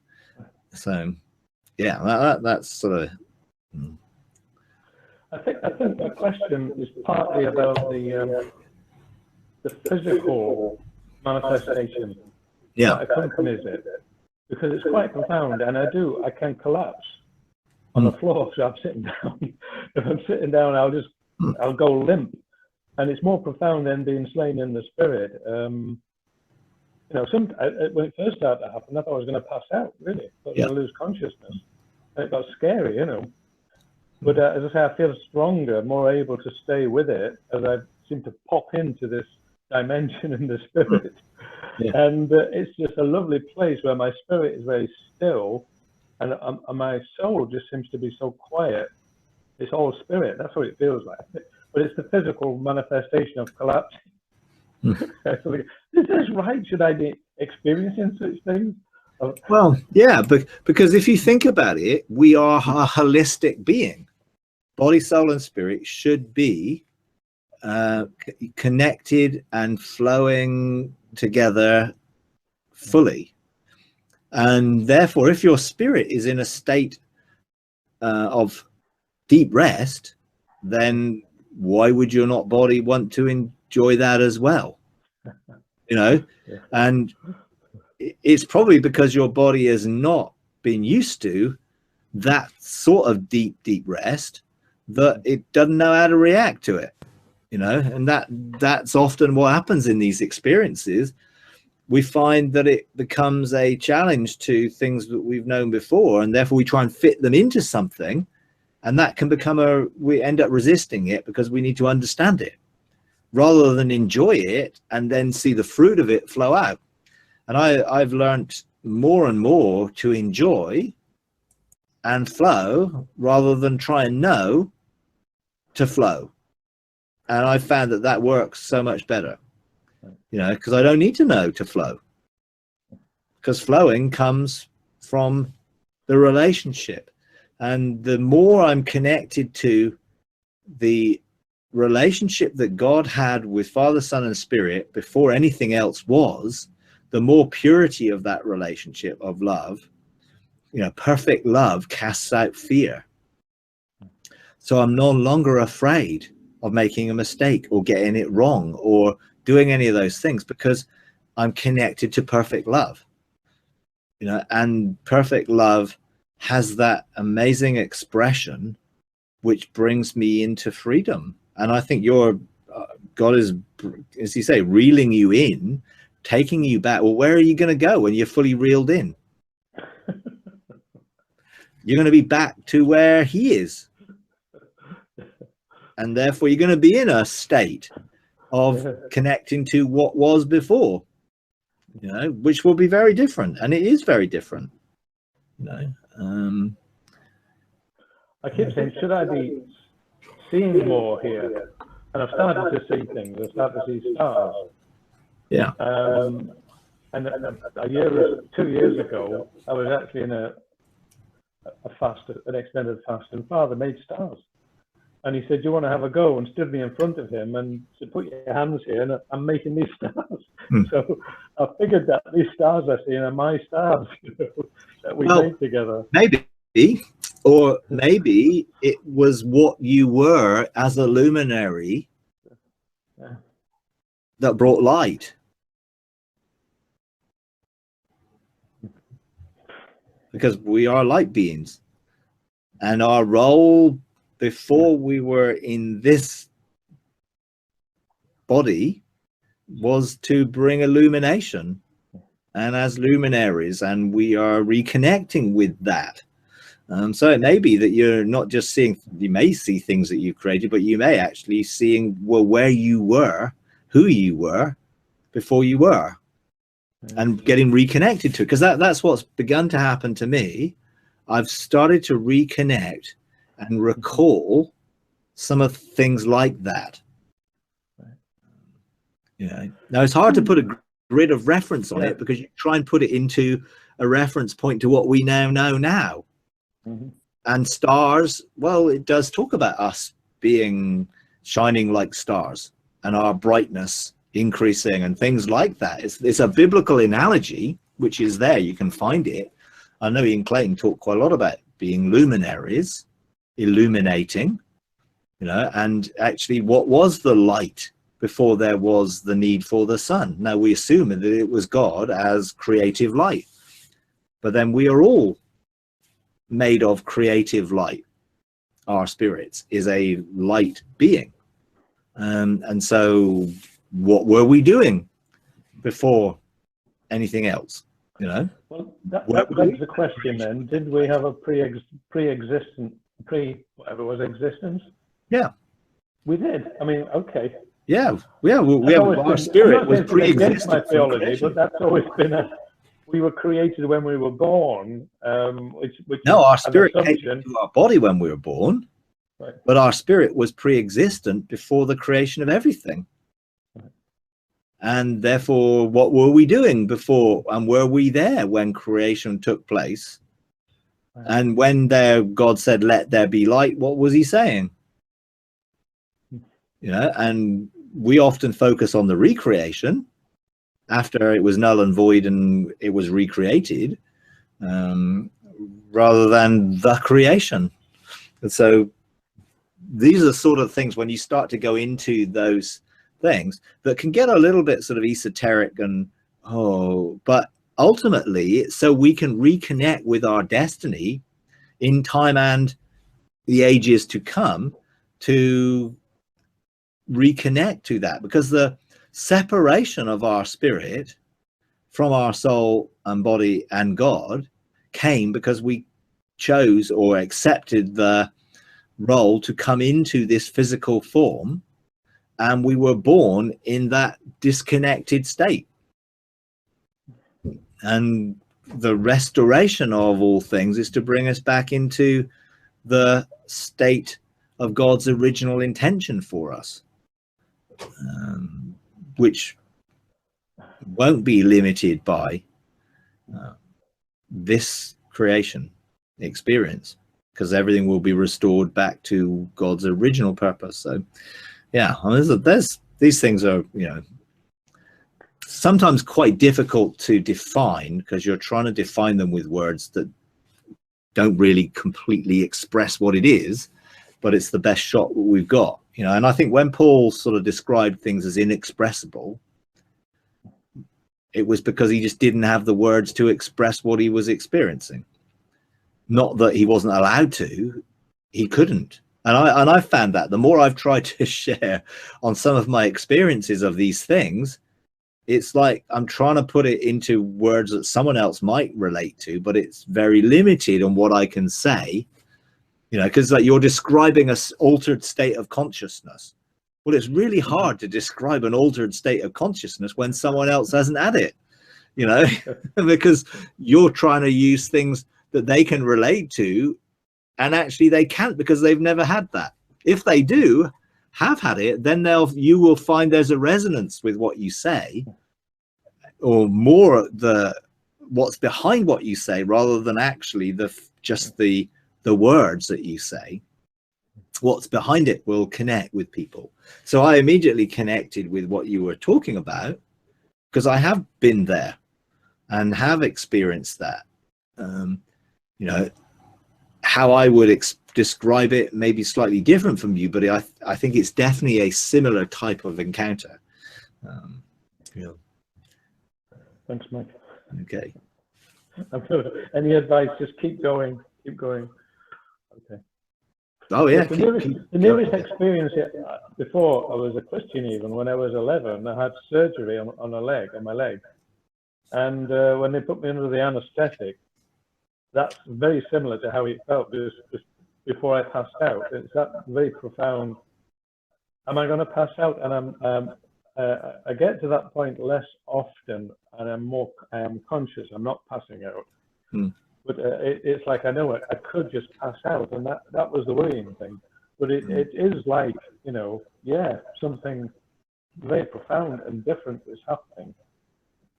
So yeah, that's sort of I think the question is partly about the physical manifestation that accompanies it, because it's quite profound, and I can collapse on the floor, so I'm sitting down. If I'm sitting down, I'll go limp, and it's more profound than being slain in the spirit. You know, when it first started to happen, I thought I was going to pass out. Really, I thought I was going to lose consciousness, and it got scary, you know. But as I say, I feel stronger, more able to stay with it as I seem to pop into this dimension in the spirit. And it's just a lovely place where my spirit is very still, and my soul just seems to be so quiet. It's all spirit. That's what it feels like. But it's the physical manifestation of collapsing. Is this right? Should I be experiencing such things? Well, yeah, because if you think about it, we are a holistic being. Body, soul, and spirit should be connected and flowing together fully. And therefore, if your spirit is in a state of deep rest, then why would your not body want to enjoy that as well? You know, and it's probably because your body has not been used to that sort of deep rest that it doesn't know how to react to it, you know. And that's often what happens in these experiences. We find that it becomes a challenge to things that we've known before, and therefore we try and fit them into something, and that can become we end up resisting it because we need to understand it rather than enjoy it and then see the fruit of it flow out. And I've learned more and more to enjoy and flow rather than try and know to flow. And I found that works so much better, you know, because I don't need to know to flow, because flowing comes from the relationship. And the more I'm connected to the relationship that God had with Father, Son, and Spirit before anything else was, the more purity of that relationship of love. You know, perfect love casts out fear. So I'm no longer afraid of making a mistake or getting it wrong or doing any of those things, because I'm connected to perfect love. You know, and perfect love has that amazing expression which brings me into freedom. And I think God is, as you say, reeling you in, taking you back. Well, where are you going to go when you're fully reeled in? You're going to be back to where he is. And therefore you're going to be in a state of connecting to what was before, you know, which will be very different. And it is very different, you know. I keep saying, should I be seeing more here? And I've started to see things. I've started to see stars. Yeah. And a year or 2 years ago, I was actually in a fast, an extended fast, and Father made stars. And he said, "Do you want to have a go?" And stood me in front of him and said, "Put your hands here, and I'm making these stars." So I figured that these stars I see are my stars, you know, that we made together. Maybe, or maybe it was what you were as a luminary that brought light. Because we are light beings, and our role before we were in this body was to bring illumination, and as luminaries, and we are reconnecting with that. So it may be that you're not just seeing, you may see things that you've created, but you may actually seeing, well, where you were, who you were before you were, and getting reconnected to it. Because that's what's begun to happen to me. I've started to reconnect and recall some of things like that. You know, now it's hard to put a grid of reference on it, because you try and put it into a reference point to what we now know now. And stars, well, it does talk about us being shining like stars and our brightness increasing and things like that. It's a biblical analogy, which is there. You can find it. I know Ian Clayton talked quite a lot about being luminaries, illuminating, you know, and actually what was the light before there was the need for the sun? Now we assume that it was God as creative light, but then we are all made of creative light. Our spirits is a light being. And so what were we doing before anything else, you know? Well, that begs the question then, did we have a pre-existent, whatever was existence? Yeah. We did. I mean, okay. Yeah, we have our spirit was pre-existent. My theology, but that's always been we were created when we were born. Which no, our spirit came into our body when we were born, right. But our spirit was pre-existent before the creation of everything. Right. And therefore, what were we doing before? And were we there when creation took place? Right. And when God said, "Let there be light," what was he saying? You know, and we often focus on the recreation after it was null and void and it was recreated, rather than the creation. And so these are sort of things, when you start to go into those things, that can get a little bit sort of esoteric and, but ultimately it's so we can reconnect with our destiny in time and the ages to come, to reconnect to that, because the separation of our spirit from our soul and body and God came because we chose or accepted the role to come into this physical form, and we were born in that disconnected state. And the restoration of all things is to bring us back into the state of God's original intention for us. Which won't be limited by this creation experience, because everything will be restored back to God's original purpose. So yeah, I mean, there's these things are, you know, sometimes quite difficult to define, because you're trying to define them with words that don't really completely express what it is, but it's the best shot that we've got. You know, and I think when Paul sort of described things as inexpressible, it was because he just didn't have the words to express what he was experiencing. Not that he wasn't allowed to, he couldn't. And I found that the more I've tried to share on some of my experiences of these things, it's like I'm trying to put it into words that someone else might relate to, but it's very limited on what I can say. You know, because like you're describing an altered state of consciousness. Well, it's really hard to describe an altered state of consciousness when someone else hasn't had it, you know, because you're trying to use things that they can relate to, and actually they can't, because they've never had that. If they do have had it, then you will find there's a resonance with what you say, or more what's behind what you say, rather than actually just the words that you say. What's behind it will connect with people. So I immediately connected with what you were talking about, because I have been there and have experienced that. You know, how I would describe it may be slightly different from you, but I think it's definitely a similar type of encounter. Yeah. Thanks, Mike. Okay. Any advice? Just keep going. Keep going. Okay. Oh yeah. The nearest experience before I was a Christian, even when I was 11, I had surgery on my leg, and when they put me under the anaesthetic, that's very similar to how it felt just before I passed out. It's that very profound. Am I going to pass out? And I get to that point less often, and I am conscious. I'm not passing out. But it's like I know I could just pass out, and that was the worrying thing. But it is like, you know, something very profound and different is happening.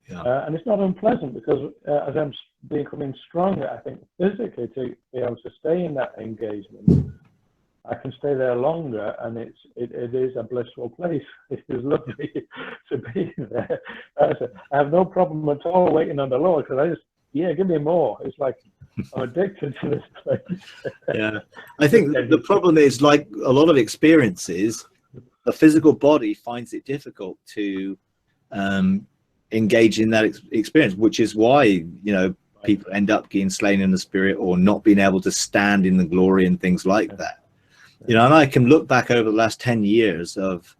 Yeah. And it's not unpleasant, because as I'm becoming stronger, I think physically, to be able to stay in that engagement, I can stay there longer, and it is a blissful place. It is lovely to be there. I have no problem at all waiting on the Lord, because I just, give me more. It's like I'm addicted to this place. Yeah, I think the problem is, like a lot of experiences, the physical body finds it difficult to engage in that experience, which is why, you know, people end up getting slain in the spirit, or not being able to stand in the glory and things like that. You know, and I can look back over the last 10 years of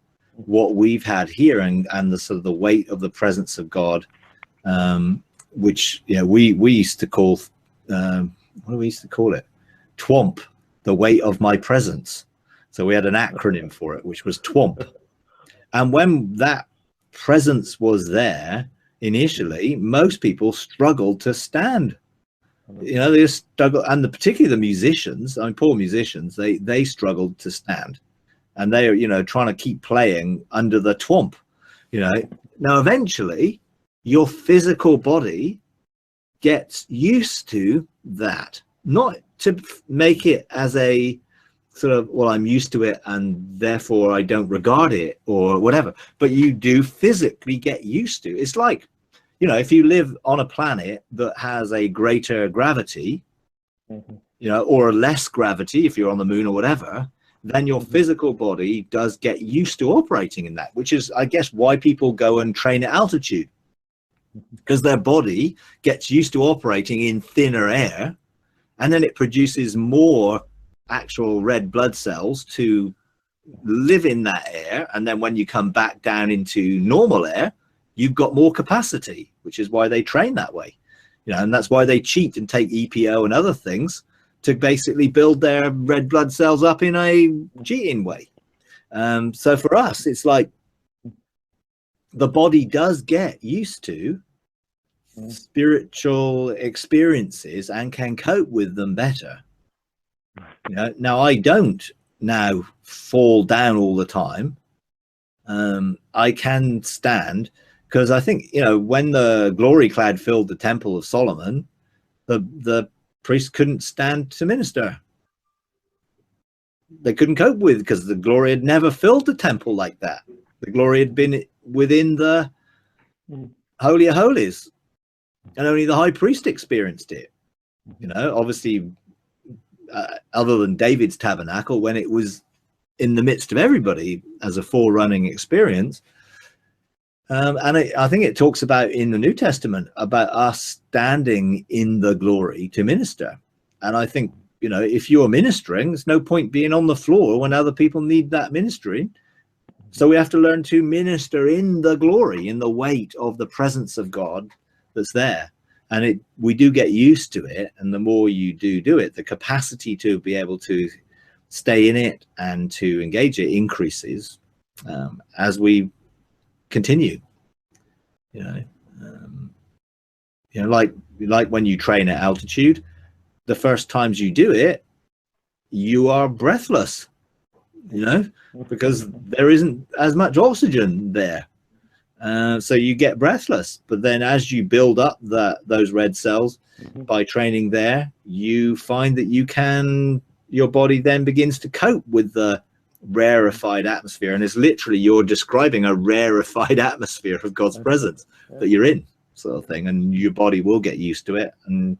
what we've had here, and the sort of the weight of the presence of God, which, you know, we used to call, what do we used to call it? TWOMP, the weight of my presence. So we had an acronym for it, which was TWOMP. And when that presence was there initially, most people struggled to stand. You know, they struggle, and particularly the musicians, I mean, poor musicians, they struggled to stand, and they are, you know, trying to keep playing under the TWOMP. You know, now eventually your physical body gets used to that, not to make it as a sort of, well, I'm used to it and therefore I don't regard it or whatever, but you do physically get used to. It's like, you know, if you live on a planet that has a greater gravity, you know, or less gravity, if you're on the moon or whatever, then your physical body does get used to operating in that, which is, I guess, why people go and train at altitude, because their body gets used to operating in thinner air, and then it produces more actual red blood cells to live in that air. And then when you come back down into normal air, you've got more capacity, which is why they train that way. You know, and that's why they cheat and take EPO and other things to basically build their red blood cells up in a cheating way. So for us, it's like the body does get used to spiritual experiences and can cope with them better. You know, now I don't now fall down all the time. I can stand, because I think, you know, when the glory cloud filled the temple of Solomon, the priest couldn't stand to minister. They couldn't cope with, because the glory had never filled the temple like that. The glory had been within the Holy of Holies, and only the high priest experienced it. You know, obviously, other than David's tabernacle, when it was in the midst of everybody as a forerunning experience. And I think it talks about in the New Testament about us standing in the glory to minister. And I think, you know, if you're ministering, there's no point being on the floor when other people need that ministry. So we have to learn to minister in the glory, in the weight of the presence of God that's there. And we do get used to it. And the more you do it, the capacity to be able to stay in it and to engage it increases as we continue. You know, like when you train at altitude, the first times you do it, you are breathless, you know, because there isn't as much oxygen there. So you get breathless. But then as you build up those red cells by training there, you find that your body then begins to cope with the rarefied atmosphere. And it's literally, you're describing a rarefied atmosphere of God's presence that you're in, sort of thing. And your body will get used to it. And,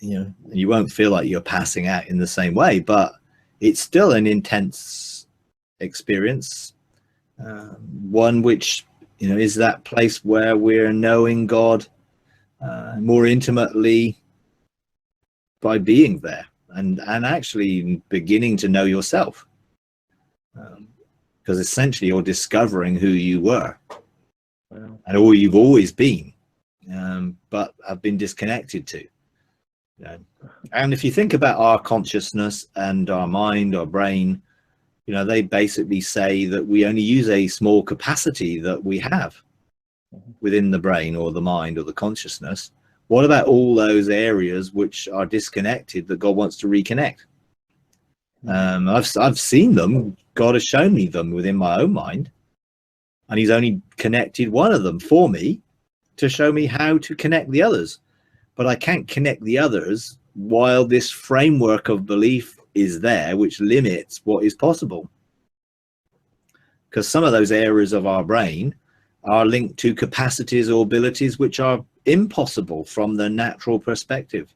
you won't feel like you're passing out in the same way, but it's still an intense experience. One which, is that place where we're knowing God more intimately by being there and actually beginning to know yourself. Because essentially you're discovering who you were and all you've always been, but have been disconnected to. And if you think about our consciousness and our mind, our brain, they basically say that we only use a small capacity that we have within the brain or the mind or the consciousness. What about all those areas which are disconnected that God wants to reconnect? I've seen them. God has shown me them within my own mind, and he's only connected one of them for me to show me how to connect the others. But I can't connect the others while this framework of belief is there, which limits what is possible. Because some of those areas of our brain are linked to capacities or abilities which are impossible from the natural perspective.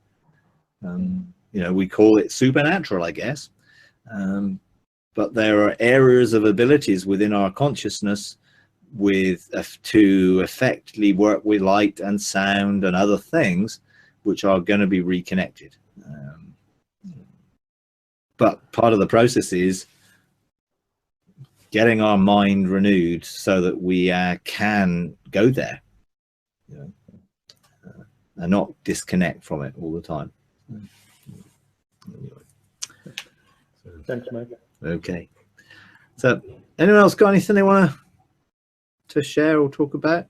We call it supernatural, I guess. But there are areas of abilities within our consciousness to effectively work with light and sound and other things which are going to be reconnected. But part of the process is getting our mind renewed so that we can go there, and not disconnect from it all the time. Thanks, Mike. Okay. So anyone else got anything they want to share or talk about?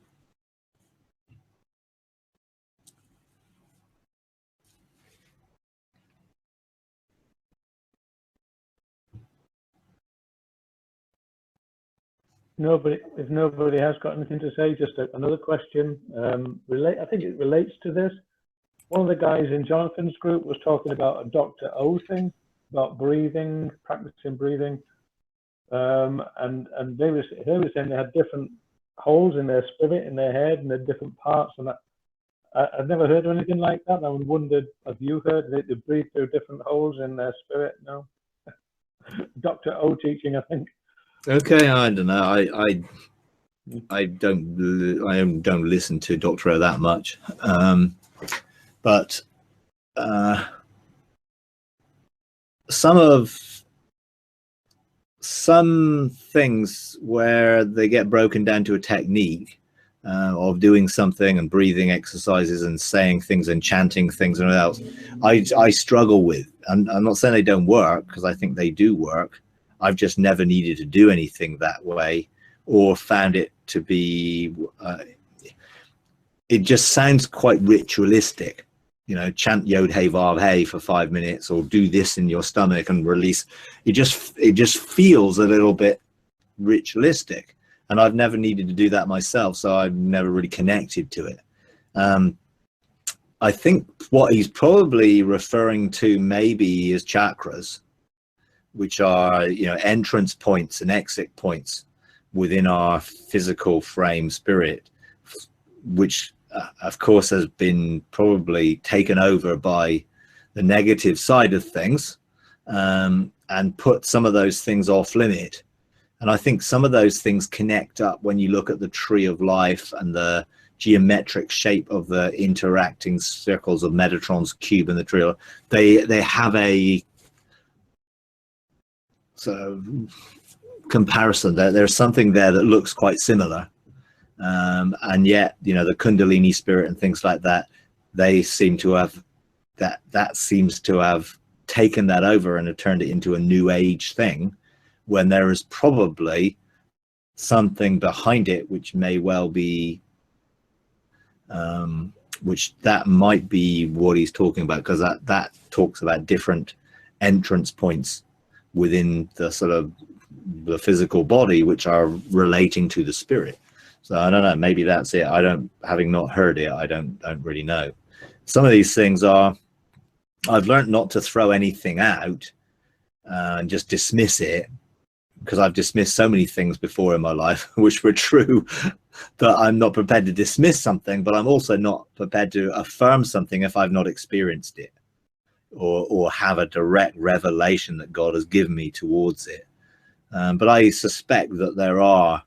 If nobody has got anything to say, just another question. I think it relates to this. One of the guys in Jonathan's group was talking about a Dr. O thing, about breathing, practicing breathing. And they were saying they had different holes in their spirit, in their head, and their different parts. And I've never heard of anything like that. I wondered, have you heard that they breathe through different holes in their spirit? No. Dr. O teaching, I think. Okay, I don't know. I don't listen to Dr. O that much, but some things where they get broken down to a technique of doing something and breathing exercises and saying things and chanting things and else, I struggle with. And I'm not saying they don't work, because I think they do work. I've just never needed to do anything that way, or found it to be, it just sounds quite ritualistic, chant Yod Hey Vav Hey for 5 minutes, or do this in your stomach and release. It just feels a little bit ritualistic, and I've never needed to do that myself, so I've never really connected to it. I think what he's probably referring to maybe is chakras, which are entrance points and exit points within our physical frame spirit, which of course has been probably taken over by the negative side of things, and put some of those things off limit. And I think some of those things connect up when you look at the tree of life and the geometric shape of the interacting circles of Metatron's cube and the tree. They have a so comparison. There's something there that looks quite similar, and yet the Kundalini spirit and things like that, they seem to have that seems to have taken that over and have turned it into a new age thing, when there is probably something behind it which may well be which that might be what he's talking about, because that talks about different entrance points within the sort of the physical body, which are relating to the spirit. So I don't know, maybe that's it. Having not heard it, I don't really know. Some of these things I've learned not to throw anything out and just dismiss it, because I've dismissed so many things before in my life which were true, that I'm not prepared to dismiss something, but I'm also not prepared to affirm something if I've not experienced it or have a direct revelation that God has given me towards it. But I suspect that there are,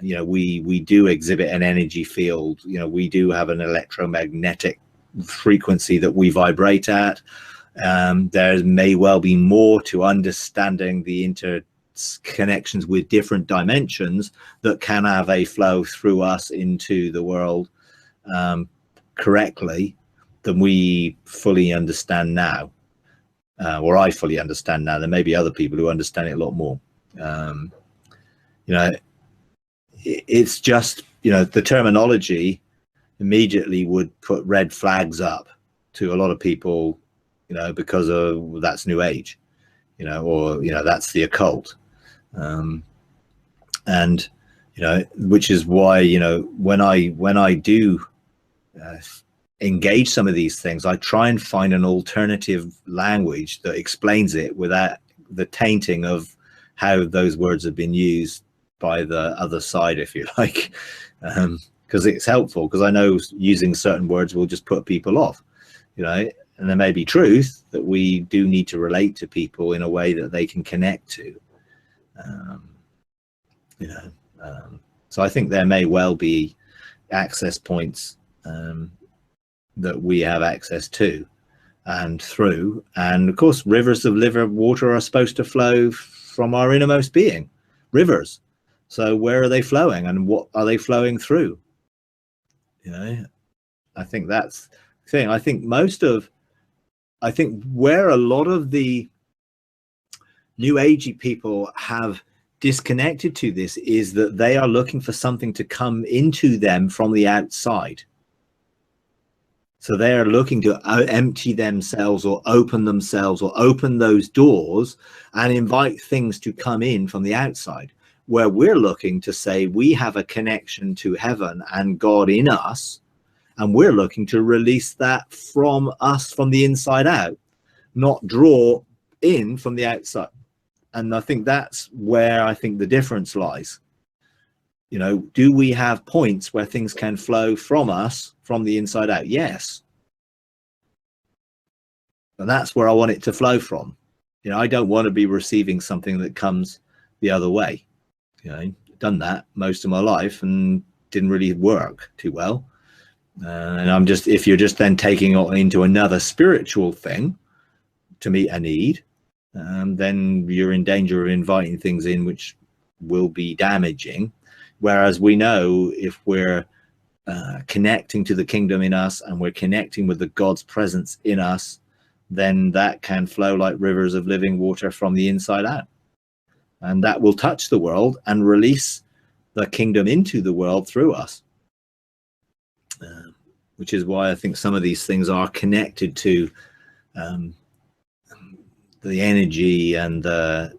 we do exhibit an energy field. We do have an electromagnetic frequency that we vibrate at. There may well be more to understanding the interconnections with different dimensions that can have a flow through us into the world correctly than we fully understand now, or I fully understand now. There may be other people who understand it a lot more. It's just, the terminology immediately would put red flags up to a lot of people, because of that's New Age, or that's the occult, and which is why when I do engage some of these things, I try and find an alternative language that explains it without the tainting of how those words have been used by the other side, if you like, because it's helpful, because I know using certain words will just put people off, and there may be truth that we do need to relate to people in a way that they can connect to, so I think there may well be access points that we have access to and through, and of course rivers of living water are supposed to flow from our innermost being, rivers. So where are they flowing, and what are they flowing through? I think that's the thing. I think where a lot of the New Agey people have disconnected to this is that they are looking for something to come into them from the outside. So they are looking to empty themselves or open those doors and invite things to come in from the outside, where we're looking to say we have a connection to heaven and God in us, and we're looking to release that from us from the inside out, not draw in from the outside. And I think that's where I think the difference lies. Do we have points where things can flow from us from the inside out? Yes. And that's where I want it to flow from. I don't want to be receiving something that comes the other way. Done that most of my life and didn't really work too well. And if you're just then taking it into another spiritual thing to meet a need, then you're in danger of inviting things in which will be damaging. Whereas we know if we're connecting to the kingdom in us and we're connecting with the God's presence in us, then that can flow like rivers of living water from the inside out. And that will touch the world and release the kingdom into the world through us. Which is why I think some of these things are connected to the energy and the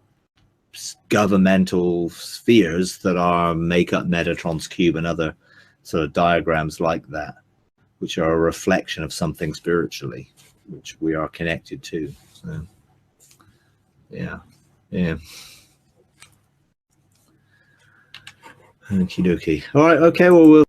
governmental spheres that make up Metatron's cube and other sort of diagrams like that, which are a reflection of something spiritually, which we are connected to. So, yeah. Okie dokie. All right. Okay. Well, we'll